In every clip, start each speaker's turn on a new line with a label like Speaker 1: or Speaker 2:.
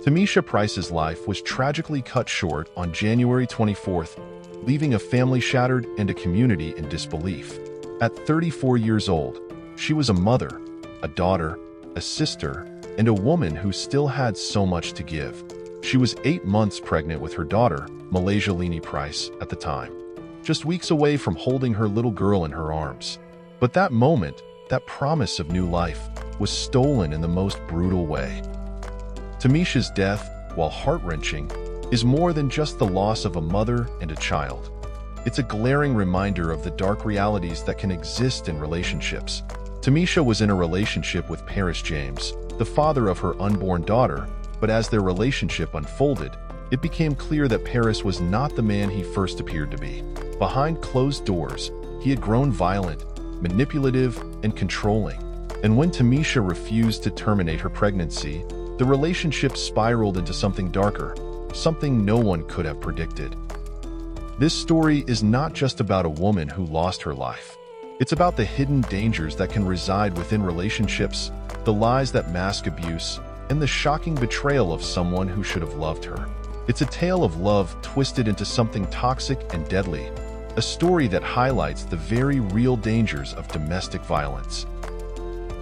Speaker 1: Tamisha Price's life was tragically cut short on January 24th, leaving a family shattered and a community in disbelief. At 34 years old, she was a mother, a daughter, a sister, and a woman who still had so much to give. She was 8 months pregnant with her daughter, Lled Price, at the time, just weeks away from holding her little girl in her arms. But that moment, that promise of new life, was stolen in the most brutal way. Tamisha's death, while heart-wrenching, is more than just the loss of a mother and a child. It's a glaring reminder of the dark realities that can exist in relationships. Tamisha was in a relationship with Paris James, the father of her unborn daughter, but as their relationship unfolded, it became clear that Paris was not the man he first appeared to be. Behind closed doors, he had grown violent, manipulative, and controlling. And when Tamisha refused to terminate her pregnancy, the relationship spiraled into something darker, something no one could have predicted. This story is not just about a woman who lost her life. It's about the hidden dangers that can reside within relationships, the lies that mask abuse, and the shocking betrayal of someone who should have loved her. It's a tale of love twisted into something toxic and deadly, a story that highlights the very real dangers of domestic violence.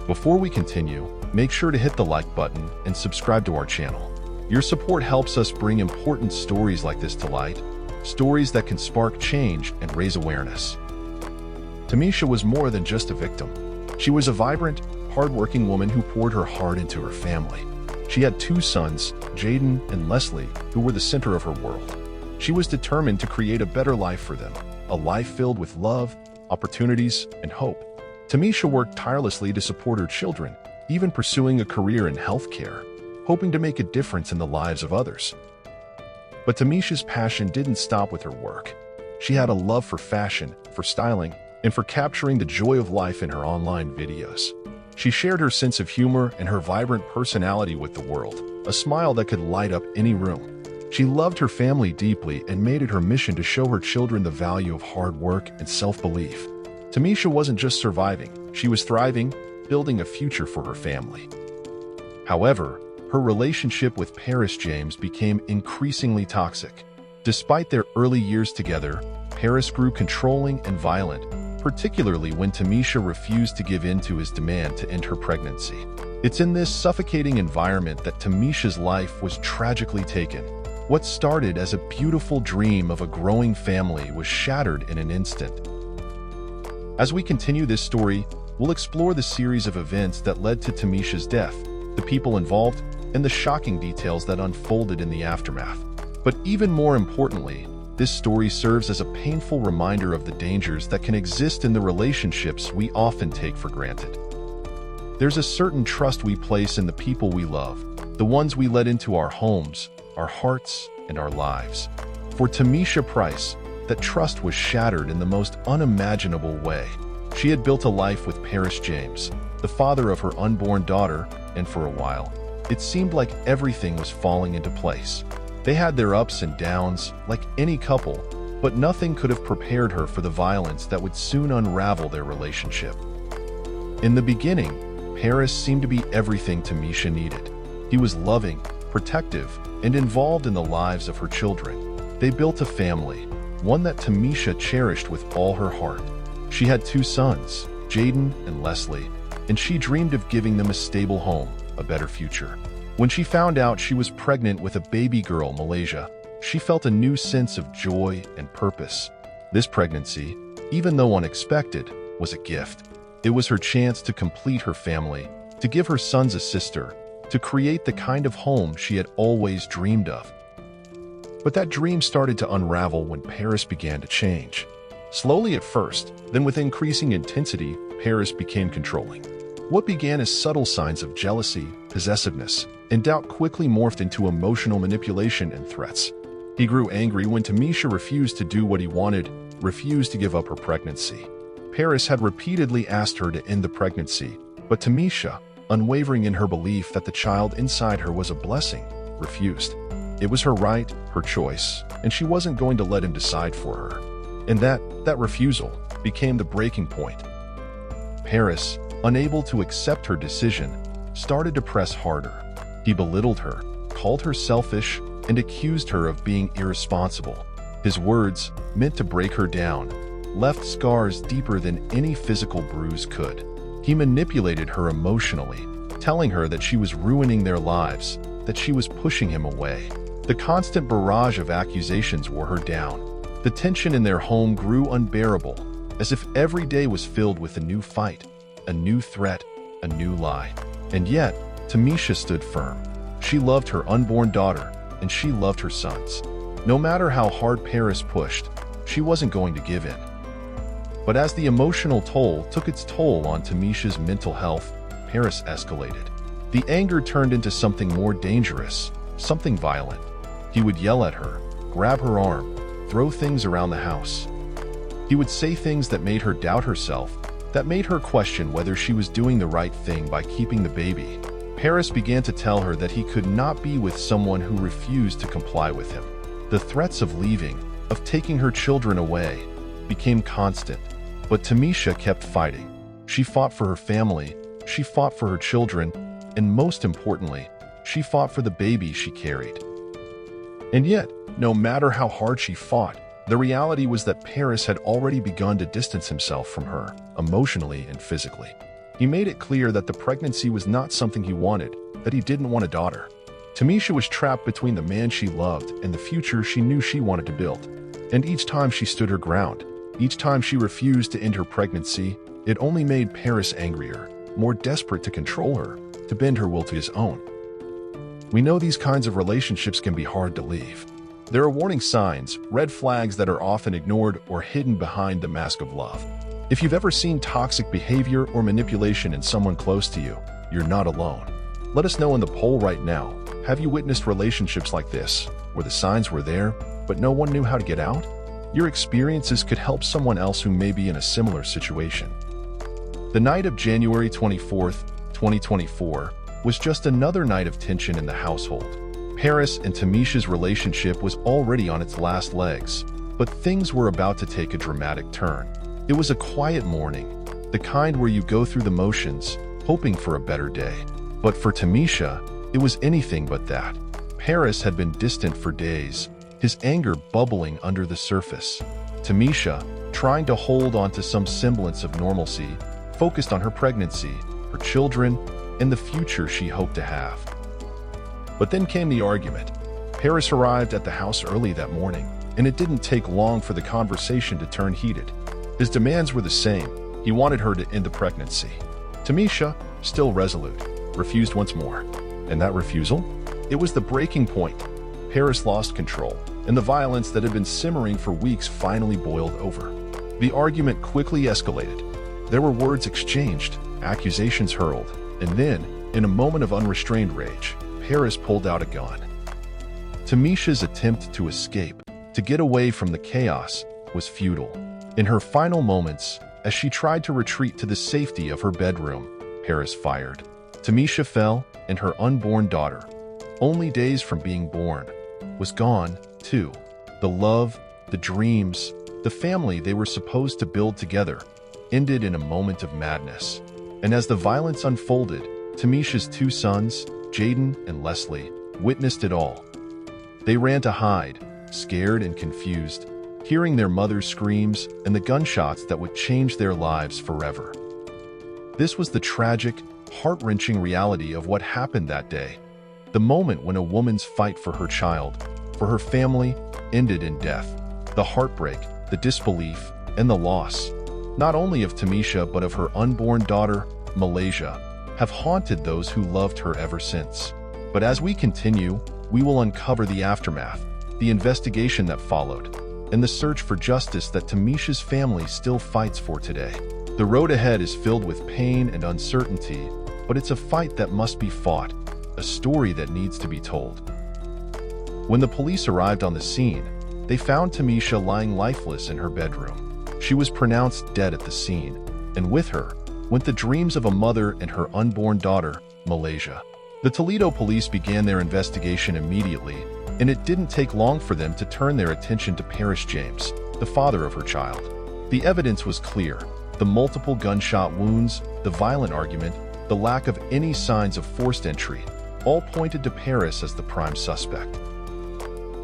Speaker 1: Before we continue, make sure to hit the like button and subscribe to our channel. Your support helps us bring important stories like this to light, stories that can spark change and raise awareness. Tamisha was more than just a victim. She was a vibrant, hardworking woman who poured her heart into her family. She had 2 sons, Jaden and Leslie, who were the center of her world. She was determined to create a better life for them, a life filled with love, opportunities, and hope. Tamisha worked tirelessly to support her children, even pursuing a career in healthcare, hoping to make a difference in the lives of others. But Tamisha's passion didn't stop with her work. She had a love for fashion, for styling, and for capturing the joy of life in her online videos. She shared her sense of humor and her vibrant personality with the world, a smile that could light up any room. She loved her family deeply and made it her mission to show her children the value of hard work and self-belief. Tamisha wasn't just surviving, she was thriving, building a future for her family. However, her relationship with Paris James became increasingly toxic. Despite their early years together, Paris grew controlling and violent, particularly when Tamisha refused to give in to his demand to end her pregnancy. It's in this suffocating environment that Tamisha's life was tragically taken. What started as a beautiful dream of a growing family was shattered in an instant. As we continue this story, we'll explore the series of events that led to Tamisha's death, the people involved, and the shocking details that unfolded in the aftermath. But even more importantly, this story serves as a painful reminder of the dangers that can exist in the relationships we often take for granted. There's a certain trust we place in the people we love, the ones we let into our homes, our hearts, and our lives. For Tamisha Price, that trust was shattered in the most unimaginable way. She had built a life with Paris James, the father of her unborn daughter, and for a while, it seemed like everything was falling into place. They had their ups and downs, like any couple, but nothing could have prepared her for the violence that would soon unravel their relationship. In the beginning, Paris seemed to be everything Tamisha needed. He was loving, protective, and involved in the lives of her children. They built a family, one that Tamisha cherished with all her heart. She had 2 sons, Jaden and Leslie, and she dreamed of giving them a stable home, a better future. When she found out she was pregnant with a baby girl, Malaysia, she felt a new sense of joy and purpose. This pregnancy, even though unexpected, was a gift. It was her chance to complete her family, to give her sons a sister, to create the kind of home she had always dreamed of. But that dream started to unravel when Paris began to change. Slowly at first, then with increasing intensity, Paris became controlling. What began as subtle signs of jealousy, possessiveness, and doubt quickly morphed into emotional manipulation and threats. He grew angry when Tamisha refused to do what he wanted, refused to give up her pregnancy. Paris had repeatedly asked her to end the pregnancy, but Tamisha, unwavering in her belief that the child inside her was a blessing, refused. It was her right, her choice, and she wasn't going to let him decide for her. And that refusal became the breaking point. Paris, unable to accept her decision, started to press harder. He belittled her, called her selfish and accused her of being irresponsible. His words, meant to break her down, left scars deeper than any physical bruise could. He manipulated her emotionally, telling her that she was ruining their lives, that she was pushing him away. The constant barrage of accusations wore her down. The tension in their home grew unbearable, as if every day was filled with a new fight, a new threat, a new lie. And yet, Tamisha stood firm. She loved her unborn daughter, and she loved her sons. No matter how hard Paris pushed, she wasn't going to give in. But as the emotional toll took its toll on Tamisha's mental health, Paris escalated. The anger turned into something more dangerous, something violent. He would yell at her, grab her arm, throw things around the house. He would say things that made her doubt herself, that made her question whether she was doing the right thing by keeping the baby. Paris began to tell her that he could not be with someone who refused to comply with him. The threats of leaving, of taking her children away, became constant. But Tamisha kept fighting. She fought for her family, she fought for her children, and most importantly, she fought for the baby she carried. And yet, no matter how hard she fought, the reality was that Paris had already begun to distance himself from her, emotionally and physically. He made it clear that the pregnancy was not something he wanted, that he didn't want a daughter. Tamisha was trapped between the man she loved and the future she knew she wanted to build. And each time she stood her ground, each time she refused to end her pregnancy, it only made Paris angrier, more desperate to control her, to bend her will to his own. We know these kinds of relationships can be hard to leave. There are warning signs, red flags that are often ignored or hidden behind the mask of love. If you've ever seen toxic behavior or manipulation in someone close to you, you're not alone. Let us know in the poll right now. Have you witnessed relationships like this, where the signs were there, but no one knew how to get out? Your experiences could help someone else who may be in a similar situation. The night of January 24th, 2024, was just another night of tension in the household. Paris and Tamisha's relationship was already on its last legs, but things were about to take a dramatic turn. It was a quiet morning, the kind where you go through the motions, hoping for a better day. But for Tamisha, it was anything but that. Paris had been distant for days, his anger bubbling under the surface. Tamisha, trying to hold on to some semblance of normalcy, focused on her pregnancy, her children, and the future she hoped to have. But then came the argument. Paris arrived at the house early that morning, and it didn't take long for the conversation to turn heated. His demands were the same. He wanted her to end the pregnancy. Tamisha, still resolute, refused once more. And that refusal? It was the breaking point. Paris lost control, and the violence that had been simmering for weeks finally boiled over. The argument quickly escalated. There were words exchanged, accusations hurled, and then, in a moment of unrestrained rage, Paris pulled out a gun. Tamisha's attempt to escape, to get away from the chaos, was futile. In her final moments, as she tried to retreat to the safety of her bedroom, Paris fired. Tamisha fell, and her unborn daughter, only days from being born, was gone, too. The love, the dreams, the family they were supposed to build together, ended in a moment of madness. And as the violence unfolded, Tamisha's two sons, Jaden and Leslie, witnessed it all. They ran to hide, scared and confused, hearing their mother's screams and the gunshots that would change their lives forever. This was the tragic, heart-wrenching reality of what happened that day. The moment when a woman's fight for her child, for her family, ended in death. The heartbreak, the disbelief, and the loss, not only of Tamisha but of her unborn daughter, Malaysia, have haunted those who loved her ever since. But as we continue, we will uncover the aftermath, the investigation that followed, and the search for justice that Tamisha's family still fights for today. The road ahead is filled with pain and uncertainty, but it's a fight that must be fought, a story that needs to be told. When the police arrived on the scene, they found Tamisha lying lifeless in her bedroom. She was pronounced dead at the scene, and with her went the dreams of a mother and her unborn daughter, Malaysia. The Toledo police began their investigation immediately, and it didn't take long for them to turn their attention to Paris James, the father of her child. The evidence was clear: the multiple gunshot wounds, the violent argument, the lack of any signs of forced entry. all pointed to Paris as the prime suspect.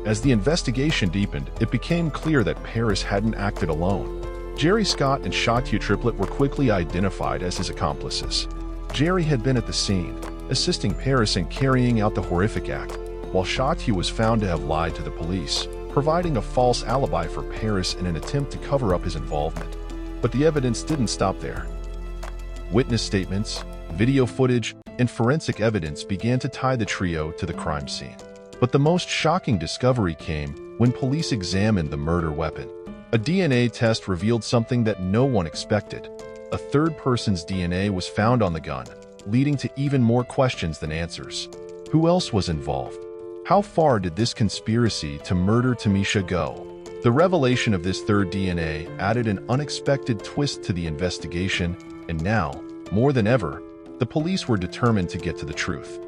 Speaker 1: As the investigation deepened, it became clear that Paris hadn't acted alone. Jerry Scott and Shatya Triplet were quickly identified as his accomplices. Jerry had been at the scene, assisting Paris in carrying out the horrific act, while Shatya was found to have lied to the police, providing a false alibi for Paris in an attempt to cover up his involvement. But the evidence didn't stop there. Witness statements, video footage, and forensic evidence began to tie the trio to the crime scene. But the most shocking discovery came when police examined the murder weapon. A DNA test revealed something that no one expected. A third person's DNA was found on the gun, leading to even more questions than answers. Who else was involved? How far did this conspiracy to murder Tamisha go? The revelation of this third DNA added an unexpected twist to the investigation, and now, more than ever, the police were determined to get to the truth.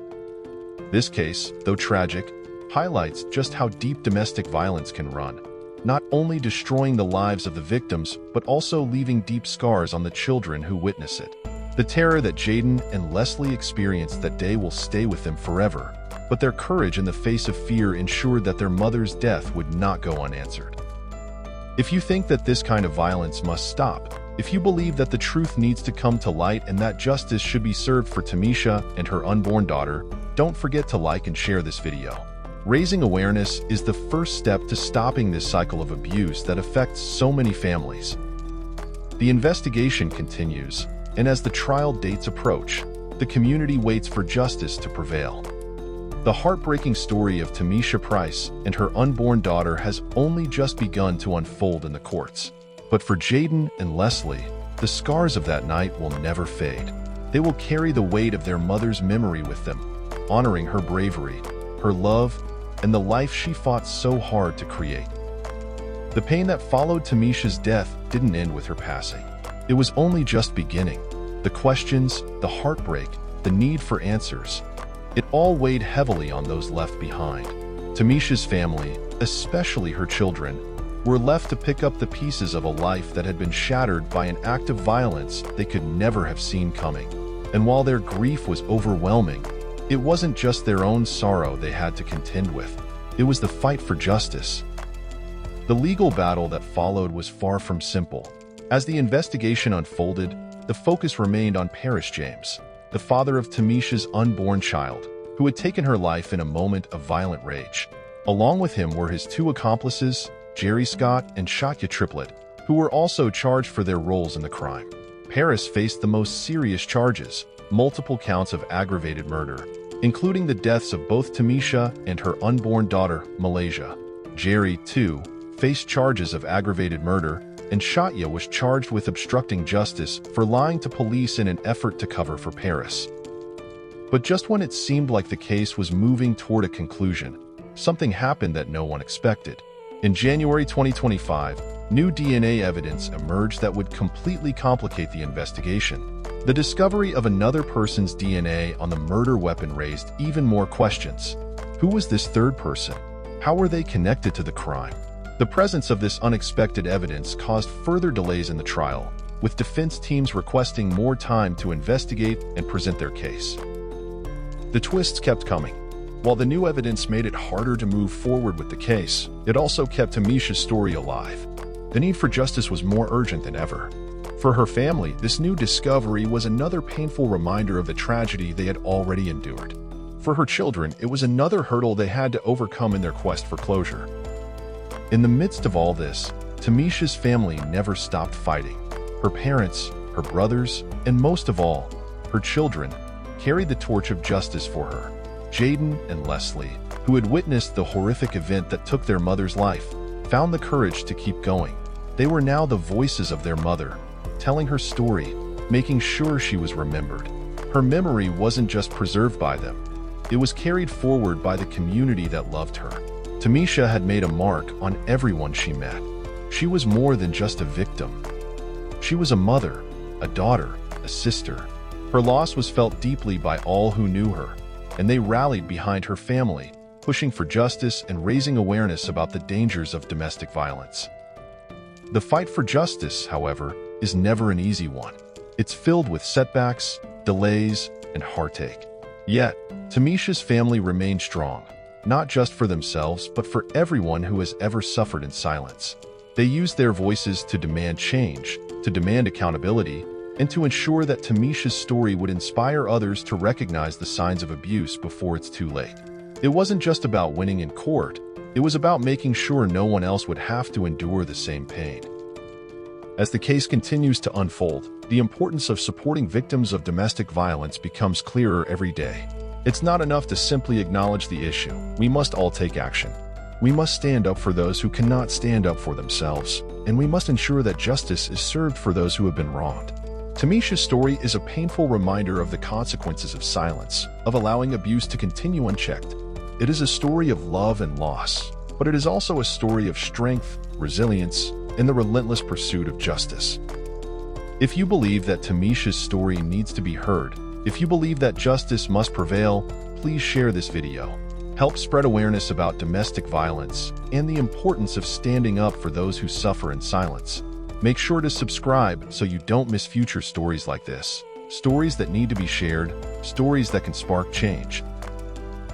Speaker 1: This case, though tragic, highlights just how deep domestic violence can run, not only destroying the lives of the victims, but also leaving deep scars on the children who witness it. The terror that Jaden and Leslie experienced that day will stay with them forever, but their courage in the face of fear ensured that their mother's death would not go unanswered. If you think that this kind of violence must stop, if you believe that the truth needs to come to light and that justice should be served for Tamisha and her unborn daughter, don't forget to like and share this video. Raising awareness is the first step to stopping this cycle of abuse that affects so many families. The investigation continues, and as the trial dates approach, the community waits for justice to prevail. The heartbreaking story of Tamisha Price and her unborn daughter has only just begun to unfold in the courts. But for Jaden and Leslie, the scars of that night will never fade. They will carry the weight of their mother's memory with them, honoring her bravery, her love, and the life she fought so hard to create. The pain that followed Tamisha's death didn't end with her passing. It was only just beginning. The questions, the heartbreak, the need for answers, it all weighed heavily on those left behind. Tamisha's family, especially her children, were left to pick up the pieces of a life that had been shattered by an act of violence they could never have seen coming. And while their grief was overwhelming, it wasn't just their own sorrow they had to contend with. It was the fight for justice. The legal battle that followed was far from simple. As the investigation unfolded, the focus remained on Paris James, the father of Tamisha's unborn child, who had taken her life in a moment of violent rage. Along with him were his two accomplices, Jerry Scott and Shatya Triplet, who were also charged for their roles in the crime. Paris faced the most serious charges, multiple counts of aggravated murder, including the deaths of both Tamisha and her unborn daughter, Malaysia. Jerry, too, faced charges of aggravated murder, and Shatya was charged with obstructing justice for lying to police in an effort to cover for Paris. But just when it seemed like the case was moving toward a conclusion, something happened that no one expected. In January 2025, new DNA evidence emerged that would completely complicate the investigation. The discovery of another person's DNA on the murder weapon raised even more questions. Who was this third person? How were they connected to the crime? The presence of this unexpected evidence caused further delays in the trial, with defense teams requesting more time to investigate and present their case. The twists kept coming. While the new evidence made it harder to move forward with the case, it also kept Tamisha's story alive. The need for justice was more urgent than ever. For her family, this new discovery was another painful reminder of the tragedy they had already endured. For her children, it was another hurdle they had to overcome in their quest for closure. In the midst of all this, Tamisha's family never stopped fighting. Her parents, her brothers, and most of all, her children, carried the torch of justice for her. Jaden and Leslie, who had witnessed the horrific event that took their mother's life, found the courage to keep going. They were now the voices of their mother, telling her story, making sure she was remembered. Her memory wasn't just preserved by them. It was carried forward by the community that loved her. Tamisha had made a mark on everyone she met. She was more than just a victim. She was a mother, a daughter, a sister. Her loss was felt deeply by all who knew her, and they rallied behind her family, pushing for justice and raising awareness about the dangers of domestic violence. The fight for justice, however, is never an easy one. It's filled with setbacks, delays, and heartache. Yet, Tamisha's family remained strong, not just for themselves, but for everyone who has ever suffered in silence. They used their voices to demand change, to demand accountability, and to ensure that Tamisha's story would inspire others to recognize the signs of abuse before it's too late. It wasn't just about winning in court, it was about making sure no one else would have to endure the same pain. As the case continues to unfold, the importance of supporting victims of domestic violence becomes clearer every day. It's not enough to simply acknowledge the issue. We must all take action. We must stand up for those who cannot stand up for themselves, and we must ensure that justice is served for those who have been wronged. Tamisha's story is a painful reminder of the consequences of silence, of allowing abuse to continue unchecked. It is a story of love and loss, but it is also a story of strength, resilience, and the relentless pursuit of justice. If you believe that Tamisha's story needs to be heard, if you believe that justice must prevail, please share this video. Help spread awareness about domestic violence and the importance of standing up for those who suffer in silence. Make sure to subscribe so you don't miss future stories like this. Stories that need to be shared, stories that can spark change.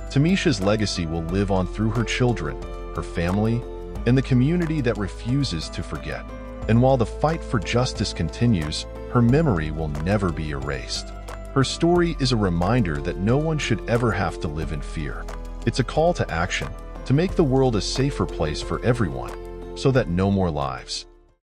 Speaker 1: Tamisha's legacy will live on through her children, her family, and the community that refuses to forget. And while the fight for justice continues, her memory will never be erased. Her story is a reminder that no one should ever have to live in fear. It's a call to action, to make the world a safer place for everyone, so that no more lives